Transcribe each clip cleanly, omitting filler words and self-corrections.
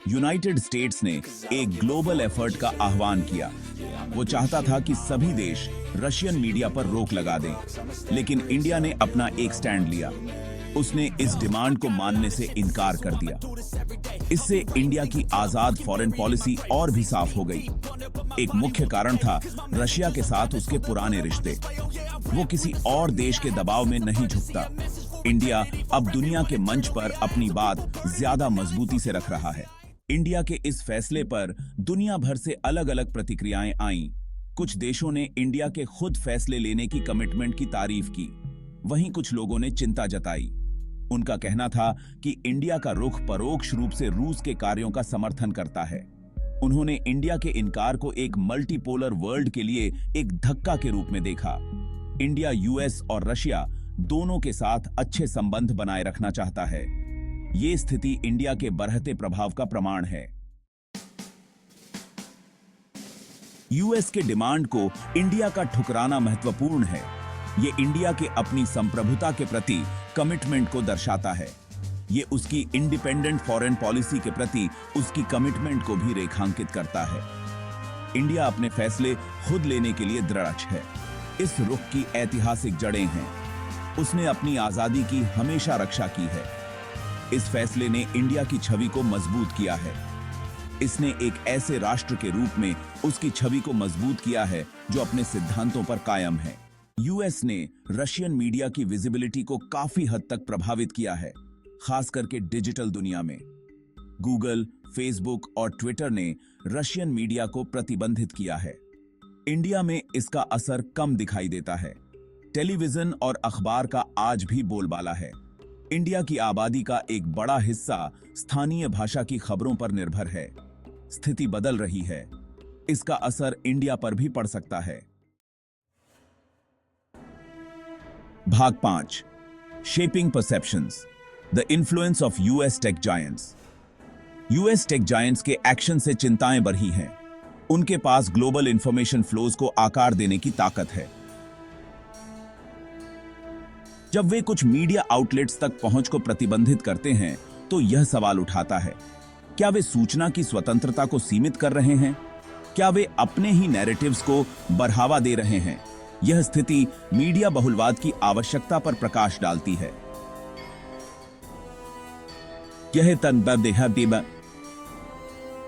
United states ने एक global effort का आह्वान किया। वो चाहता था कि सभी देश रशियन मीडिया पर रोक लगा दें, लेकिन इंडिया ने अपना एक स्टैंड लिया। उसने इस डिमांड को मानने से इनकार कर दिया। इससे इंडिया की आजाद फॉरेन पॉलिसी और भी साफ हो गई। एक मुख्य कारण था रशिया के साथ उसके पुराने रिश्ते। वो किसी और देश के दबाव में नहीं झुकता। इंडिया अब दुनिया के मंच पर अपनी बात ज्यादा मजबूती से रख रहा है। इंडिया के इस फैसले पर दुनिया भर से अलग अलग प्रतिक्रियाएं आईं। कुछ देशों ने इंडिया के खुद फैसले लेने की कमिटमेंट की तारीफ की, वहीं कुछ लोगों ने चिंता जताई। उनका कहना था कि इंडिया का रुख परोक्ष रूप से रूस के कार्यों का समर्थन करता है। उन्होंने इंडिया के इनकार को एक मल्टीपोलर वर्ल्ड के लिए एक धक्का के रूप में देखा। इंडिया यूएस और रशिया दोनों के साथ अच्छे संबंध बनाए रखना चाहता है। ये स्थिति इंडिया के बढ़ते प्रभाव का प्रमाण है। यूएस के डिमांड को इंडिया का ठुकराना महत्वपूर्ण है। ये इंडिया के अपनी संप्रभुता के प्रति कमिटमेंट को दर्शाता है। ये उसकी इंडिपेंडेंट फॉरेन पॉलिसी के प्रति उसकी कमिटमेंट को भी रेखांकित करता है। इंडिया अपने फैसले खुद लेने के लिए दृढ़ है। इस रुख की ऐतिहासिक जड़ें हैं। उसने अपनी आजादी की हमेशा रक्षा की है। इस फैसले ने इंडिया की छवि को मजबूत किया है। इसने एक ऐसे राष्ट्र के रूप में उसकी छवि को मजबूत किया है जो अपने सिद्धांतों पर कायम है। यूएस ने रशियन मीडिया की विजिबिलिटी को काफी हद तक प्रभावित किया है, खास करके डिजिटल दुनिया में। गूगल, फेसबुक और ट्विटर ने रशियन मीडिया को प्रतिबंधित किया है। इंडिया में इसका असर कम दिखाई देता है। टेलीविजन और अखबार का आज भी बोलबाला है। इंडिया की आबादी का एक बड़ा हिस्सा स्थानीय भाषा की खबरों पर निर्भर है। स्थिति बदल रही है। इसका असर इंडिया पर भी पड़ सकता है। भाग 5, shaping perceptions, the influence of US tech giants. US tech giants के एक्शन से चिंताएं बढ़ी हैं। उनके पास ग्लोबल इंफॉर्मेशन फ्लोज को आकार देने की ताकत है। जब वे कुछ मीडिया आउटलेट्स तक पहुंच को प्रतिबंधित करते हैं, तो यह सवाल उठाता है, क्या वे सूचना की स्वतंत्रता को सीमित कर रहे हैं? क्या वे अपने ही नैरेटिव्स को बढ़ावा दे रहे हैं? यह स्थिति मीडिया बहुलवाद की आवश्यकता पर प्रकाश डालती है।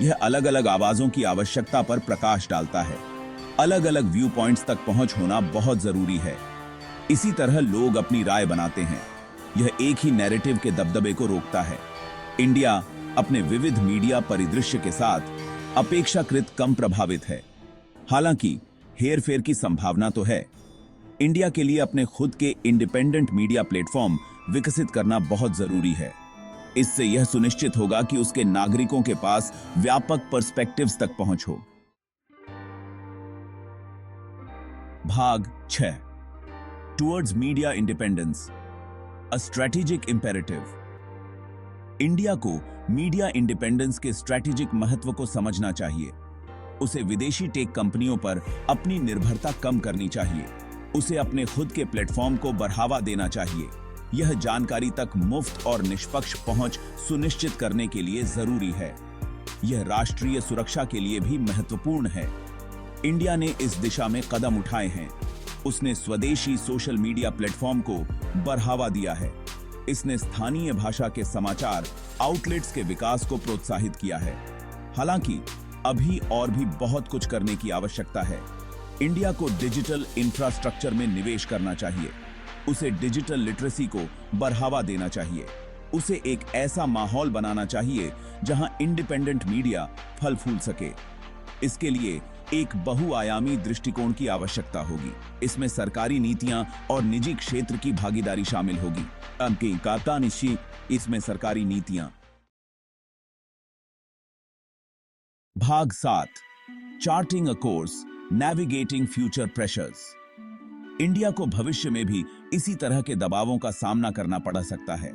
यह अलग अलग आवाजों की आवश्यकता पर प्रकाश डालता है। अलग अलग व्यू पॉइंट्स तक पहुंच होना बहुत जरूरी है। इसी तरह लोग अपनी राय बनाते हैं। यह एक ही नैरेटिव के दबदबे को रोकता है। इंडिया अपने विविध मीडिया परिदृश्य के साथ अपेक्षाकृत कम प्रभावित है। हालांकि हेरफेर की संभावना तो है। इंडिया के लिए अपने खुद के इंडिपेंडेंट मीडिया प्लेटफॉर्म विकसित करना बहुत जरूरी है। इससे यह सुनिश्चित होगा कि उसके नागरिकों के पास व्यापक पर्सपेक्टिव्स तक पहुंच हो। भाग 6, towards media independence, a strategic imperative. India को मीडिया इंडिपेंडेंस के स्ट्रेटेजिक महत्व को समझना चाहिए। उसे विदेशी टेक कंपनियों पर अपनी निर्भरता कम करनी चाहिए। उसे अपने खुद के प्लेटफॉर्म को बढ़ावा देना चाहिए। यह जानकारी तक मुफ्त और निष्पक्ष पहुंच सुनिश्चित करने के लिए जरूरी है। यह राष्ट्रीय सुरक्षा के लिए भी महत्वपूर्ण है। इंडिया ने इस दिशा में कदम उठाए हैं। उसने स्वदेशी सोशल मीडिया प्लेटफॉर्म को बढ़ावा दिया है। इसने स्थानीय भाषा के समाचार आउटलेट्स के विकास को प्रोत्साहित किया है। हालांकि अभी और भी बहुत कुछ करने की आवश्यकता है। इंडिया को डिजिटल इंफ्रास्ट्रक्चर में निवेश करना चाहिए। उसे डिजिटल लिटरेसी को बढ़ावा देना चाहिए। उसे एक ऐसा माहौल बनाना चाहिए जहां इंडिपेंडेंट मीडिया फल फूल सके। इसके लिए एक बहुआयामी दृष्टिकोण की आवश्यकता होगी। इसमें सरकारी नीतियां और निजी क्षेत्र की भागीदारी शामिल होगी। इसमें सरकारी नीतियां। भाग 7, charting a course, navigating future pressures. India को भविष्य में भी इसी तरह के दबावों का सामना करना पड़ सकता है।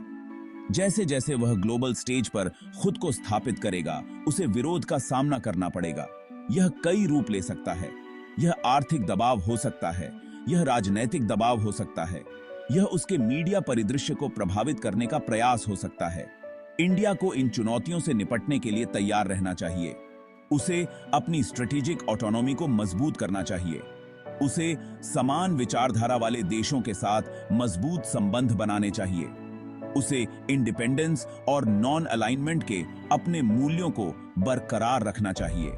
जैसे जैसे वह ग्लोबल स्टेज पर खुद को स्थापित करेगा, उसे विरोध का सामना करना पड़ेगा। यह कई रूप ले सकता है। यह आर्थिक दबाव हो सकता है, यह राजनैतिक दबाव हो सकता है, यह उसके मीडिया परिदृश्य को प्रभावित करने का प्रयास हो सकता है। इंडिया को इन चुनौतियों से निपटने के लिए तैयार रहना चाहिए। उसे अपनी स्ट्रेटेजिक ऑटोनॉमी को मजबूत करना चाहिए। उसे समान विचारधारा वाले देशों के साथ मजबूत संबंध बनाने चाहिए। उसे इंडिपेंडेंस और नॉन अलाइनमेंट के अपने मूल्यों को बरकरार रखना चाहिए।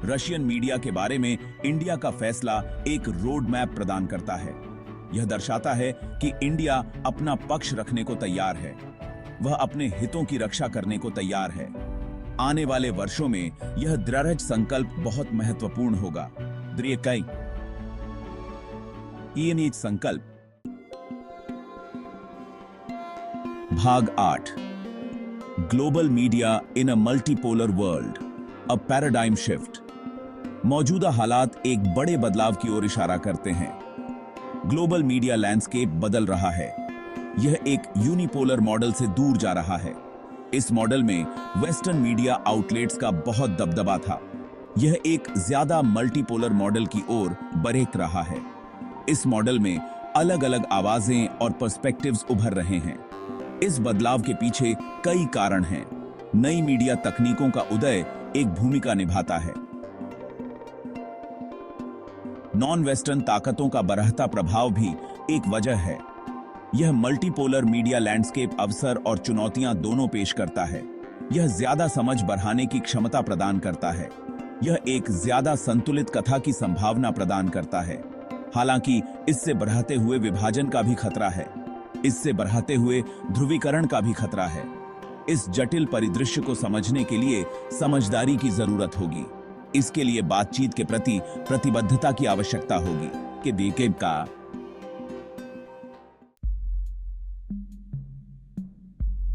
रशियन मीडिया के बारे में इंडिया का फैसला एक रोड मैप प्रदान करता है। यह दर्शाता है कि इंडिया अपना पक्ष रखने को तैयार है। वह अपने हितों की रक्षा करने को तैयार है। आने वाले वर्षों में यह दृढ़ संकल्प बहुत महत्वपूर्ण होगा। संकल्प। भाग 8। ग्लोबल मीडिया इन अ मल्टीपोलर वर्ल्ड, अ पैराडाइम शिफ्ट। मौजूदा हालात एक बड़े बदलाव की ओर इशारा करते हैं। ग्लोबल मीडिया लैंडस्केप बदल रहा है। यह एक यूनिपोलर मॉडल से दूर जा रहा है। इस मॉडल में वेस्टर्न मीडिया आउटलेट्स का बहुत दबदबा था। यह एक ज्यादा मल्टीपोलर मॉडल की ओर बढ़ रहा है। इस मॉडल में अलग-अलग आवाजें और पर्सपेक्टिव्स उभर रहे हैं। इस बदलाव के पीछे कई कारण हैं। नई मीडिया तकनीकों का उदय एक भूमिका निभाता है। नॉन वेस्टर्न ताकतों का बढ़ता प्रभाव भी एक वजह है। यह मल्टीपोलर मीडिया लैंडस्केप अवसर और चुनौतियां दोनों पेश करता है। यह ज्यादा समझ बढ़ाने की क्षमता प्रदान करता है। यह एक ज्यादा संतुलित कथा की संभावना प्रदान करता है। हालांकि इससे बढ़ते हुए विभाजन का भी खतरा है। इससे बढ़ते हुए ध्रुवीकरण का भी खतरा है। इस जटिल परिदृश्य को समझने के लिए समझदारी की जरूरत होगी। इसके लिए बातचीत के प्रति प्रतिबद्धता की आवश्यकता होगी। कि देखें का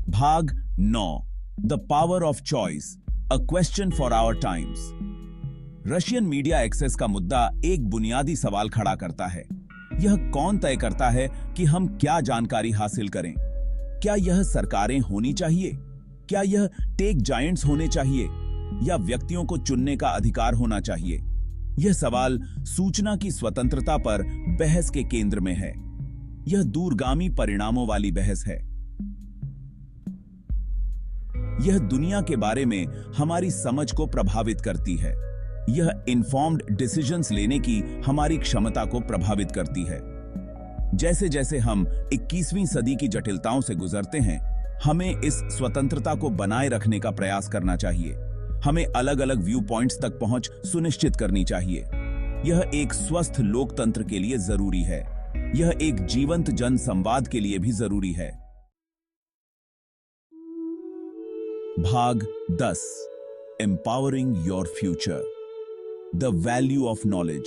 भाग 9। The power of choice, a question for our times. Russian media access का मुद्दा एक बुनियादी सवाल खड़ा करता है। यह कौन तय करता है कि हम क्या जानकारी हासिल करें? क्या यह सरकारें होनी चाहिए? क्या यह टेक जायंट्स होने चाहिए? या व्यक्तियों को चुनने का अधिकार होना चाहिए? यह सवाल सूचना की स्वतंत्रता पर बहस के केंद्र में है। यह दूरगामी परिणामों वाली बहस है। यह दुनिया के बारे में हमारी समझ को प्रभावित करती है। यह इन्फॉर्म्ड डिसीजंस लेने की हमारी क्षमता को प्रभावित करती है। जैसे जैसे हम 21वीं सदी की जटिलताओं से गुजरते हैं, हमें इस स्वतंत्रता को बनाए रखने का प्रयास करना चाहिए। हमें अलग अलग व्यू पॉइंट्स तक पहुंच सुनिश्चित करनी चाहिए। यह एक स्वस्थ लोकतंत्र के लिए जरूरी है। यह एक जीवंत जन संवाद के लिए भी जरूरी है। भाग 10। Empowering your future, the value of knowledge.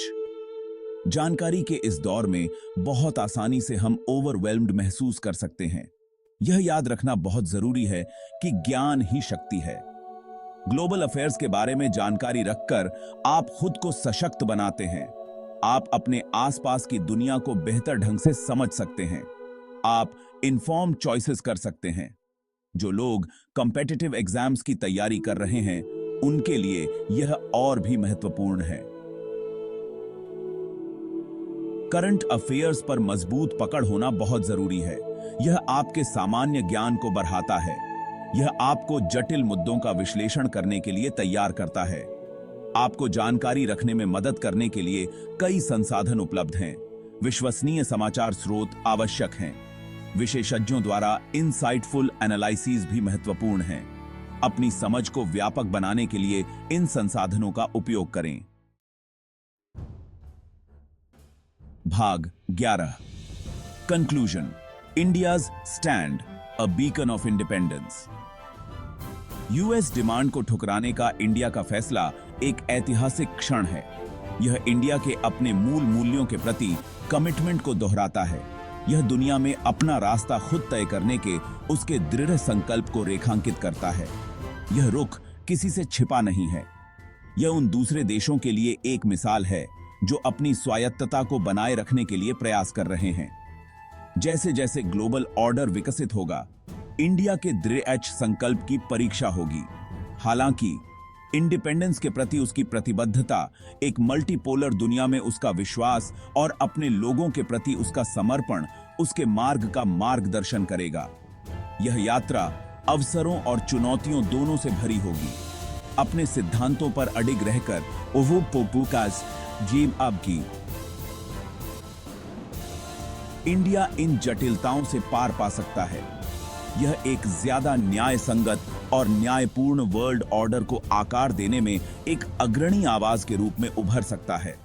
जानकारी के इस दौर में बहुत आसानी से हम ओवरवेल्म्ड महसूस कर सकते हैं। यह याद रखना बहुत जरूरी है कि ज्ञान ही शक्ति है। ग्लोबल अफेयर्स के बारे में जानकारी रखकर आप खुद को सशक्त बनाते हैं। आप अपने आसपास की दुनिया को बेहतर ढंग से समझ सकते हैं। आप इन्फॉर्म्ड चॉइसेस कर सकते हैं। जो लोग कॉम्पिटिटिव एग्जाम्स की तैयारी कर रहे हैं, उनके लिए यह और भी महत्वपूर्ण है। करंट अफेयर्स पर मजबूत पकड़ होना बहुत जरूरी है। यह आपके सामान्य ज्ञान को बढ़ाता है। यह आपको जटिल मुद्दों का विश्लेषण करने के लिए तैयार करता है। आपको जानकारी रखने में मदद करने के लिए कई संसाधन उपलब्ध हैं। विश्वसनीय समाचार स्रोत आवश्यक हैं। विशेषज्ञों द्वारा इनसाइटफुल एनालिसिस भी महत्वपूर्ण हैं। अपनी समझ को व्यापक बनाने के लिए इन संसाधनों का उपयोग करें। भाग 11। Conclusion, India's stand, a beacon of independence. US demand को ठुकराने का इंडिया का फैसला एक ऐतिहासिक क्षण है। यह इंडिया के अपने मूल मूल्यों के प्रति कमिटमेंट को दोहराता है। यह दुनिया में अपना रास्ता खुद तय करने के उसके दृढ़ संकल्प को रेखांकित करता है। यह रुख किसी से छिपा नहीं है। यह उन दूसरे देशों के लिए एक मिसाल है जो अपनी स्वायत्तता को बनाए रखने के लिए प्रयास कर रहे हैं। जैसे जैसे ग्लोबल ऑर्डर विकसित होगा, इंडिया के दृढ़ संकल्प की परीक्षा होगी। हालांकि इंडिपेंडेंस के प्रति उसकी प्रतिबद्धता, एक मल्टीपोलर दुनिया में उसका विश्वास और अपने लोगों के प्रति उसका समर्पण उसके मार्ग का मार्गदर्शन करेगा। यह यात्रा अवसरों और चुनौतियों दोनों से भरी होगी। अपने सिद्धांतों पर अडिग रहकर ओवो पोपुकास जीम अब की इंडिया इन जटिलताओं से पार पा सकता है। यह एक ज्यादा न्याय संगत और न्यायपूर्ण वर्ल्ड ऑर्डर को आकार देने में एक अग्रणी आवाज के रूप में उभर सकता है।